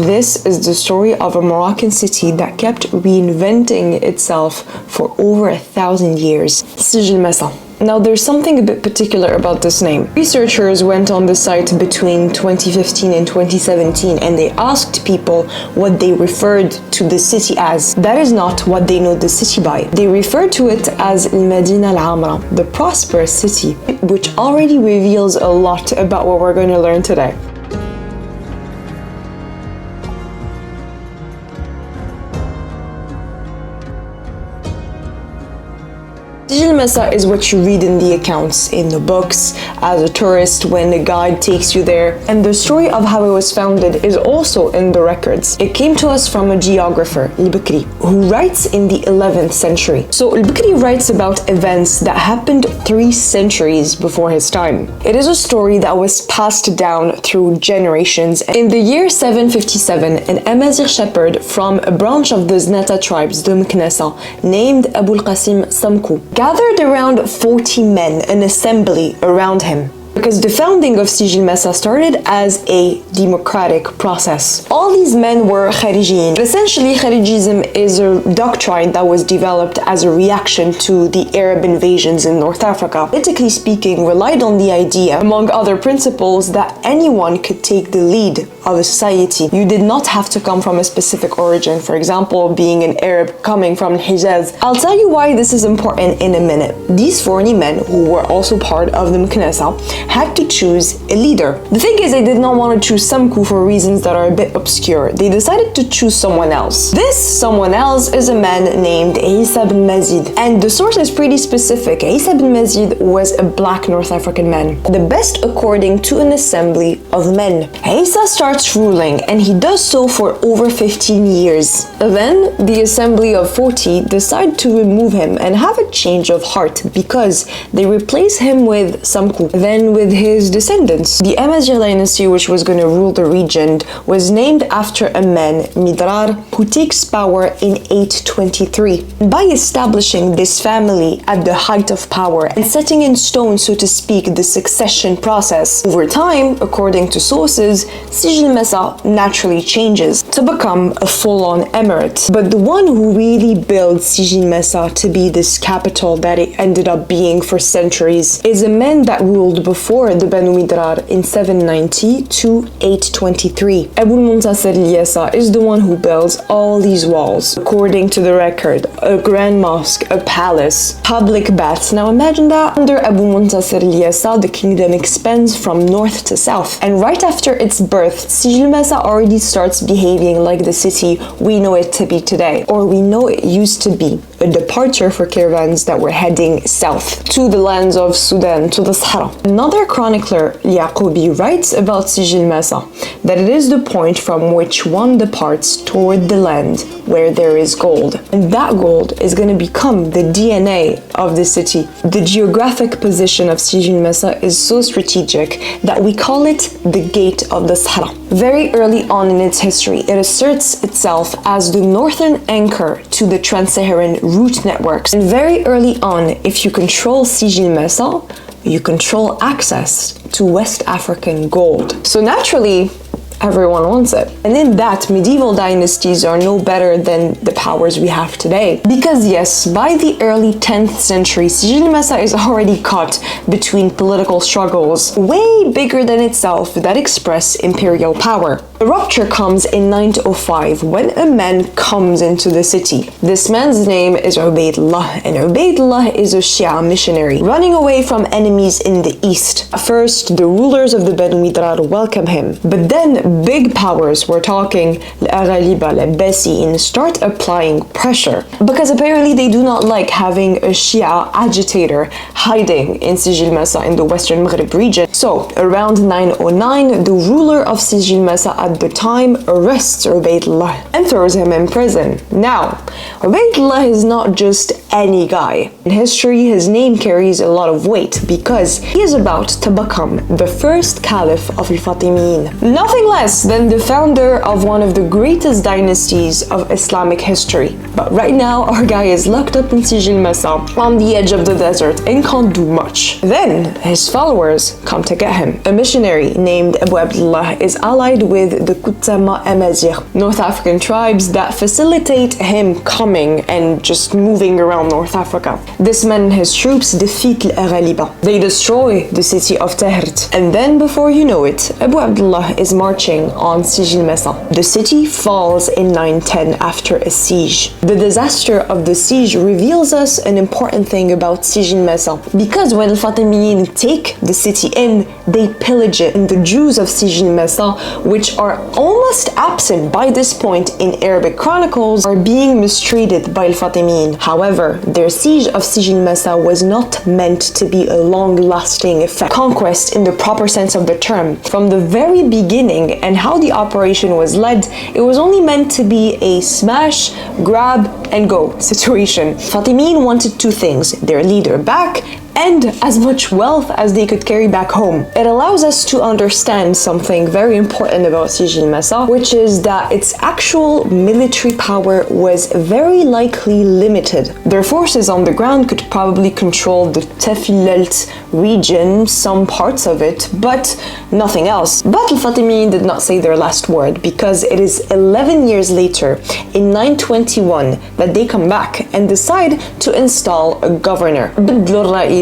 This is the story of a Moroccan city that kept reinventing itself for over 1,000 years. Sijilmassa. Now there's something a bit particular about this name. Researchers went on the site between 2015 and 2017 and they asked people what they referred to the city as. That is not what they know the city by. They refer to it as Al-Madina Al-Amra, the prosperous city, which already reveals a lot about what we're going to learn today. Sijilmassa is what you read in the accounts, in the books, as a tourist when the guide takes you there. And the story of how it was founded is also in the records. It came to us from a geographer, Al-Bikri, who writes in the 11th century. So Al-Bikri writes about events that happened 3 centuries before his time. It is a story that was passed down through generations. In the year 757, an Amazigh shepherd from a branch of the Znata tribes, the Mknesa, named Abu al-Qasim Samku, gathered around 40 men, an assembly around him. Because the founding of Sijilmassa started as a democratic process. All these men were Kharijiyin. Essentially, Kharijism is a doctrine that was developed as a reaction to the Arab invasions in North Africa. Politically speaking, relied on the idea, among other principles, that anyone could take the lead of a society. You did not have to come from a specific origin. For example, being an Arab coming from Hijaz. I'll tell you why this is important in a minute. These 40 men, who were also part of the Mknesa, had to choose a leader. The thing is, they did not want to choose Samku for reasons that are a bit obscure. They decided to choose someone else. This someone else is a man named Isa bin Mazid. And the source is pretty specific. Isa bin Mazid was a black North African man. The best according to an assembly of men. Isa starts ruling and he does so for over 15 years. Then the assembly of 40 decide to remove him and have a change of heart because they replace him with Samku. Then with his descendants. The Amazigh dynasty, which was going to rule the region, was named after a man, Midrar, who takes power in 823. By establishing this family at the height of power and setting in stone, so to speak, the succession process, over time, according to sources, Sijilmassa naturally changes to become a full-on emirate. But the one who really built Sijilmassa to be this capital that it ended up being for centuries is a man that ruled before the Banu Midrar in 790 to 823. Abu al-Muntasir al-Yasa is the one who builds all these walls. According to the record, a grand mosque, a palace, public baths. Now imagine that under Abu al-Muntasir al-Yasa, the kingdom expands from north to south. And right after its birth, Sijilmassa already starts behaving like the city we know it to be today, or we know it used to be. A departure for caravans that were heading south to the lands of Sudan, to the Sahara. Another chronicler, Yaqubi, writes about Sijilmassa that it is the point from which one departs toward the land where there is gold. And that gold is going to become the DNA of the city. The geographic position of Sijilmassa is so strategic that we call it the Gate of the Sahara. Very early on in its history, it asserts itself as the northern anchor to the transharan route networks. And very early on, if you control Sijilmassa, you control access to West African gold. So naturally, everyone wants it. And in that, medieval dynasties are no better than the powers we have today. Because yes, by the early 10th century, Sijilmassa is already caught between political struggles way bigger than itself that express imperial power. The rupture comes in 905 when a man comes into the city. This man's name is Ubaydullah, and Ubaydullah is a Shia missionary running away from enemies in the east. First, the rulers of the Banu Midrar welcome him, but then big powers, we're talking Al-Ghaliba, Al-Abbasiyin, start applying pressure because apparently they do not like having a Shia agitator hiding in Sijilmassa in the western Maghreb region. So around 909, the ruler of Sijilmassa at the time arrests Ubaydullah and throws him in prison. Now, Ubaydullah is not just any guy. In history, his name carries a lot of weight because he is about to become the first caliph of Fatimid. Nothing less than the founder of one of the greatest dynasties of Islamic history. But right now, our guy is locked up in Sijilmassa on the edge of the desert and can't do much. Then, his followers come to get him. A missionary named Abu Abdullah is allied with the Kutama Amazigh, North African tribes that facilitate him coming and just moving around North Africa. This man and his troops defeat Al-Ghaliba. They destroy the city of Tahrt. And then, before you know it, Abu Abdullah is marching on Sijilmassa. The city falls in 910 after a siege. The disaster of the siege reveals us an important thing about Sijilmassa, because when Fatimid take the city in, they pillage it, and the Jews of Sijilmassa, which are almost absent by this point in Arabic chronicles, are being mistreated by Fatimid. However, their siege of Sijilmassa was not meant to be a long-lasting effect. Conquest in the proper sense of the term. From the very beginning and how the operation was led, it was only meant to be a smash, grab, and go situation. Fatimid wanted two things: their leader back and as much wealth as they could carry back home. It allows us to understand something very important about Sijilmassa, which is that its actual military power was very likely limited. Their forces on the ground could probably control the Tafilalt region, some parts of it, but nothing else. But Al-Fatimid did not say their last word, because it is 11 years later, in 921, that they come back and decide to install a governor.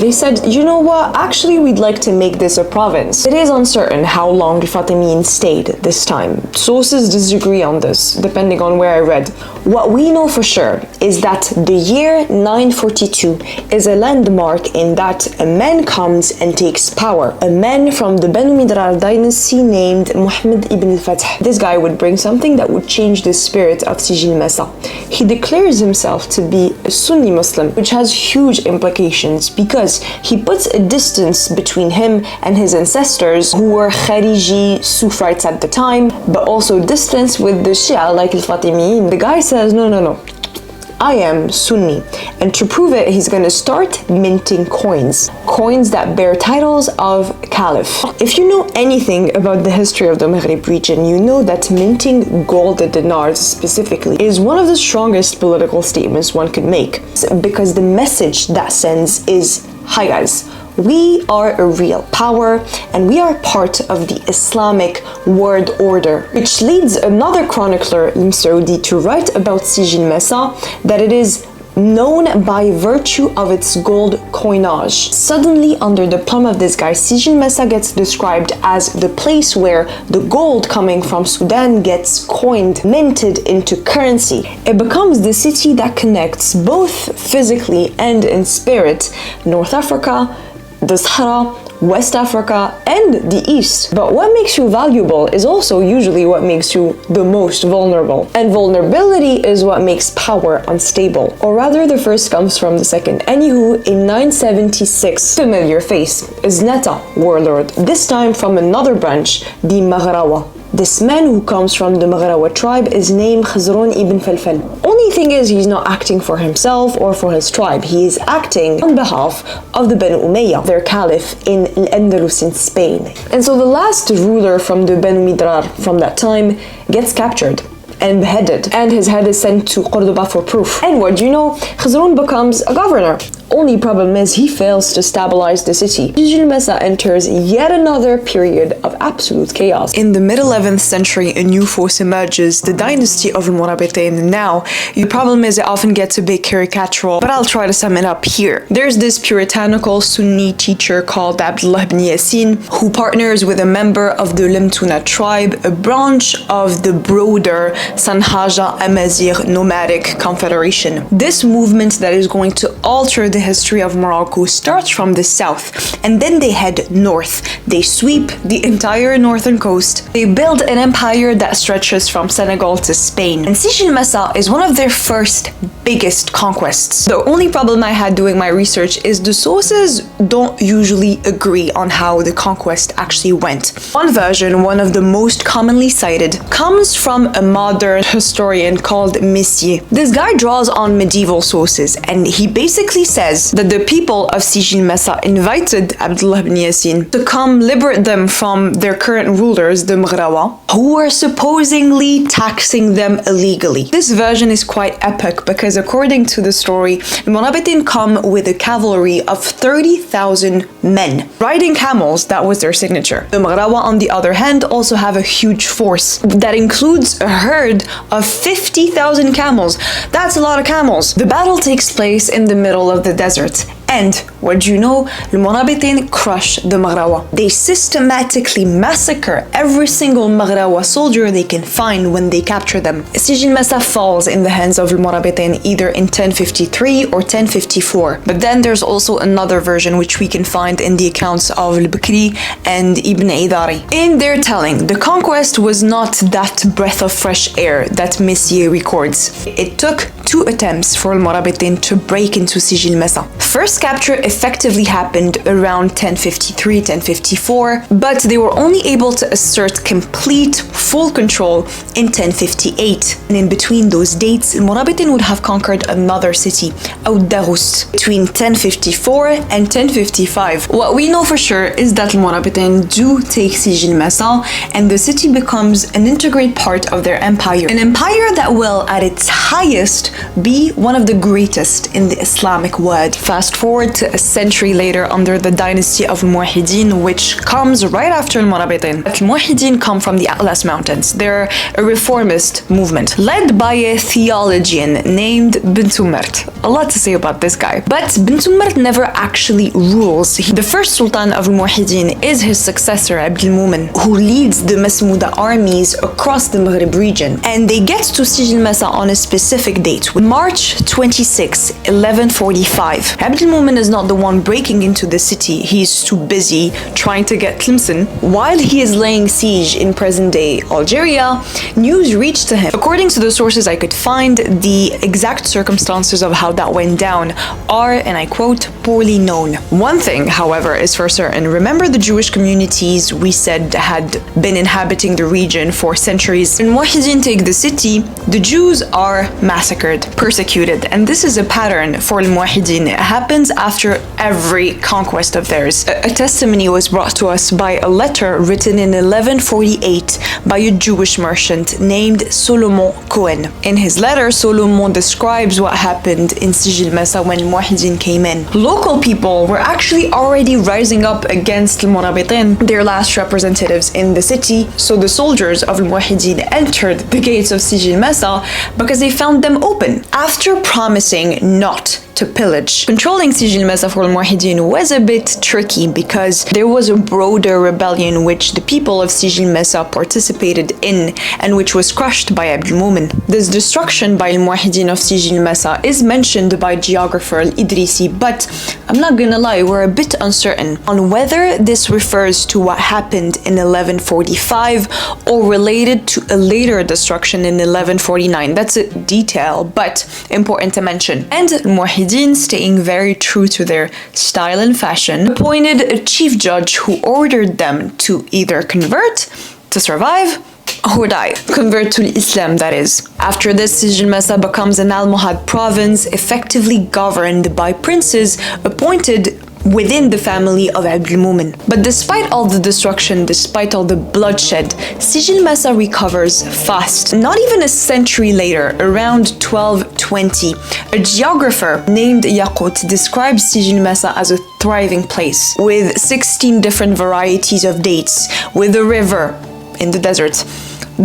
They said, you know what, actually we'd like to make this a province. It is uncertain how long the Fatimid stayed this time. Sources disagree on this, depending on where I read. What we know for sure is that the year 942 is a landmark in that a man comes and takes power. A man from the Banu Midrar dynasty named Muhammad ibn al-Fath. This guy would bring something that would change the spirit of Sijilmassa. He declares himself to be a Sunni Muslim, which has huge implications because he puts a distance between him and his ancestors, who were Khariji Sufites at the time, but also distance with the Shia like Al-Fatimid. The guy says, no, I am Sunni. And to prove it, he's going to start minting coins that bear titles of caliph. If you know anything about the history of the Maghreb region, you know that minting gold dinars specifically is one of the strongest political statements one could make, because the message that sends is, hi guys, we are a real power and we are part of the Islamic world order, which leads another chronicler, Ibn Saudi, to write about Sijilmassa that it is known by virtue of its gold coinage. Suddenly, under the plum of this guy, Sijilmassa gets described as the place where the gold coming from Sudan gets coined, minted into currency. It becomes the city that connects both physically and in spirit North Africa, the Sahara, West Africa, and the East. But what makes you valuable is also usually what makes you the most vulnerable. And vulnerability is what makes power unstable. Or rather, the first comes from the second. Anywho, in 976, familiar face is Netta, warlord, this time from another branch, the Maghrawa. This man who comes from the Maghrawa tribe is named Khazrun ibn Falfal. Only thing is, he's not acting for himself or for his tribe. He is acting on behalf of the Banu Umayyah, their caliph in Al-Andalus in Spain. And so the last ruler from the Banu Midrar from that time gets captured and beheaded, and his head is sent to Cordoba for proof. And what do you know? Khazrun becomes a governor. Only problem is he fails to stabilize the city. Sijilmassa enters yet another period of absolute chaos. In the mid-11th century, a new force emerges, the dynasty of Almoravid. Now, the problem is it often gets a bit caricatural, but I'll try to sum it up here. There's this puritanical Sunni teacher called Abdullah ibn Yasin, who partners with a member of the Lemtuna tribe, a branch of the broader Sanhaja Amazigh nomadic confederation. This movement that is going to alter the history of Morocco starts from the south, and then they head north. They sweep the entire northern coast. They build an empire that stretches from Senegal to Spain. And Sijilmassa is one of their first biggest conquests. The only problem I had doing my research is the sources don't usually agree on how the conquest actually went. One version, one of the most commonly cited, comes from a modern historian called Messier. This guy draws on medieval sources, and he basically says that the people of Sijilmassa invited Abdullah ibn Yassin to come liberate them from their current rulers, the Maghrawa, who were supposedly taxing them illegally. This version is quite epic because according to the story, the Almoravid come with a cavalry of 30,000 men, riding camels. That was their signature. The Maghrawa, on the other hand, also have a huge force that includes a herd of 50,000 camels. That's a lot of camels. The battle takes place in the middle of the desert. And, what do you know, the Almoravid crush the Maghrawa. They systematically massacre every single Maghrawa soldier they can find when they capture them. Sijilmassa falls in the hands of the Almoravid either in 1053 or 1054. But then there's also another version which we can find in the accounts of Al-Bakri and Ibn Idari. In their telling, the conquest was not that breath of fresh air that Messier records. It took 2 attempts for Almoravid to break into Sijilmassa. First capture effectively happened around 1053, 1054, but they were only able to assert complete, full control in 1058. And in between those dates, Almoravid would have conquered another city, Oudarust, between 1054 and 1055. What we know for sure is that Almoravid do take Sijilmassa, and the city becomes an integral part of their empire. An empire that will, at its highest, be one of the greatest in the Islamic world. Fast forward to a century later under the dynasty of Muwahhidin, which comes right after Almoravid. Muwahhidin come from the Atlas Mountains. They're a reformist movement led by a theologian named Bint Umart. A lot to say about this guy. But Bint Umart never actually rules. The first sultan of Muwahhidin is his successor, Abdelmumin, who leads the Masmuda armies across the Maghrib region. And they get to Sijilmassa on a specific date, March 26, 1145. Abdelmumin is not the one breaking into the city. He's too busy trying to get Tlemcen. While he is laying siege in present-day Algeria, news reached to him. According to the sources I could find, the exact circumstances of how that went down are, and I quote, poorly known. One thing, however, is for certain. Remember the Jewish communities we said had been inhabiting the region for centuries? When Muwahhidin take the city, the Jews are massacred, persecuted, and this is a pattern for Al-Muwahhidin. It happens after every conquest of theirs. A testimony was brought to us by a letter written in 1148 by a Jewish merchant named Solomon Cohen. In his letter, Solomon describes what happened in Sijilmassa when Muwahhidin came in. Local people were actually already rising up against Almoravid, their last representatives in the city, so the soldiers of Muwahhidin entered the gates of Sijilmassa because they found them open. After promising not to pillage, controlling Sijilmassa for Almoravid was a bit tricky because there was a broader rebellion which the people of Sijilmassa participated in and which was crushed by Abdelmumin. This destruction by Almoravid of Sijilmassa is mentioned by geographer Al-Idrisi, but I'm not gonna lie, we're a bit uncertain on whether this refers to what happened in 1145 or related to a later destruction in 1149. That's a detail, but important to mention. And Almoravid, staying very true to their style and fashion, appointed a chief judge who ordered them to either convert to survive or die. Convert to Islam, that is. After this, Sijilmassa becomes an Almohad province, effectively governed by princes appointed within the family of Abdelmumin. But despite all the destruction, despite all the bloodshed, Sijilmassa recovers fast. Not even a century later, around 1220, a geographer named Yaqut describes Sijilmassa as a thriving place, with 16 different varieties of dates, with a river in the desert,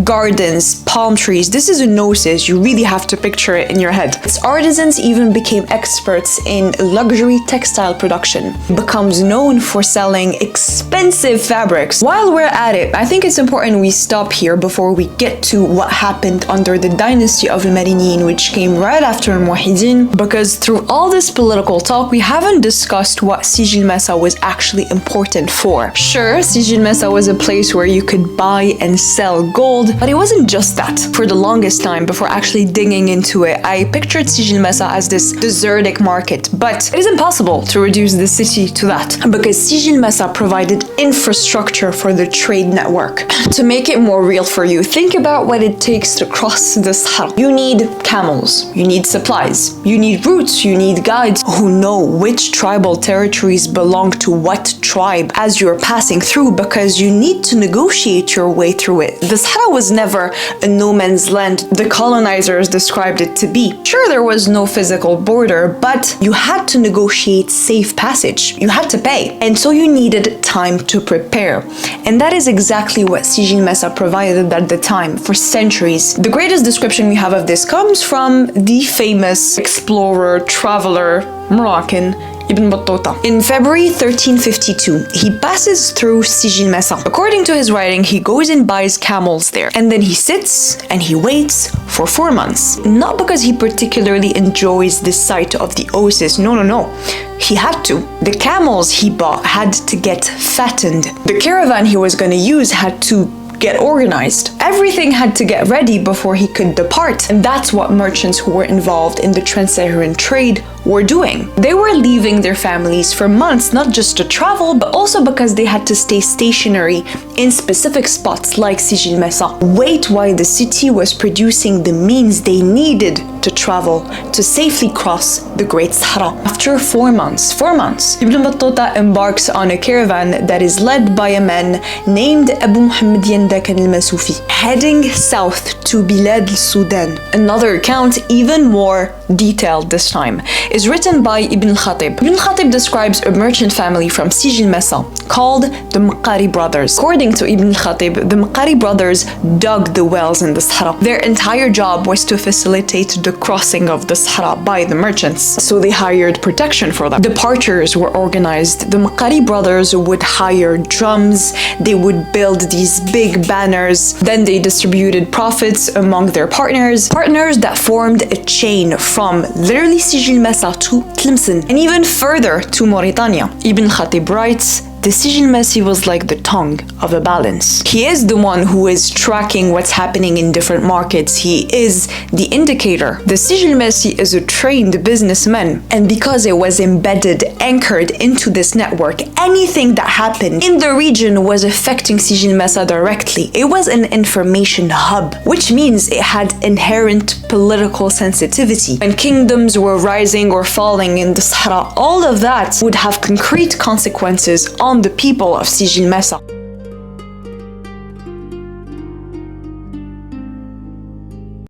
gardens, palm trees. This is an oasis. You really have to picture it in your head. Its artisans even became experts in luxury textile production, becomes known for selling expensive fabrics. While we're at it, I think it's important we stop here before we get to what happened under the dynasty of Al-Marinin, which came right after Al-Muwahhidin, because through all this political talk, we haven't discussed what Sijilmassa was actually important for. Sure, Sijilmassa was a place where you could buy and sell gold, but it wasn't just that. For the longest time, before actually digging into it, I pictured Sijilmassa as this desertic market, but it is impossible to reduce the city to that, because Sijilmassa provided infrastructure for the trade network. To make it more real for you, think about what it takes to cross the Sahara. You need camels, you need supplies, you need routes, you need guides who know which tribal territories belong to what tribe as you're passing through, because you need to negotiate your way through it. The Sahara was never a no man's land the colonizers described it to be. Sure, there was no physical border, but you had to negotiate safe passage. You had to pay. And so you needed time to prepare. And that is exactly what Sijilmassa provided at the time for centuries. The greatest description we have of this comes from the famous explorer, traveler, Moroccan, Ibn Battuta. In February 1352, he passes through Sijilmassa. According to his writing, he goes and buys camels there, and then he sits and he waits for 4 months. Not because he particularly enjoys the sight of the oasis, no. He had to. The camels he bought had to get fattened. The caravan he was going to use had to get organized. Everything had to get ready before he could depart. And that's what merchants who were involved in the transharan trade were doing. They were leaving their families for months, not just to travel, but also because they had to stay stationary in specific spots like Sijilmassa. Wait while the city was producing the means they needed to travel to safely cross the Great Sahara. After 4 months, Ibn Battuta embarks on a caravan that is led by a man named Abu Muhammad Yandakan al-Masufi, heading south to Bilad al-Sudan. Another account, even more detailed this time, is written by Ibn Khatib. Ibn Khatib describes a merchant family from Sijilmassa called the Maqari brothers. According to Ibn Khatib, the Maqari brothers dug the wells in the Sahara. Their entire job was to facilitate the crossing of the Sahara by the merchants, so they hired protection for them. Departures were organized. The Maqari brothers would hire drums, they would build these big banners, then they distributed profits among their partners that formed a chain from literally Sijilmassa to Tlemcen and even further to Mauritania. Ibn Khatib writes, the Sijilmassi was like the tongue of a balance. He is the one who is tracking what's happening in different markets. He is the indicator. The Sijilmassi is a trained businessman, and because it was embedded, anchored into this network, anything that happened in the region was affecting Sijilmassa directly. It was an information hub, which means it had inherent political sensitivity. When kingdoms were rising or falling in the Sahara, all of that would have concrete consequences on the people of Sijilmassa.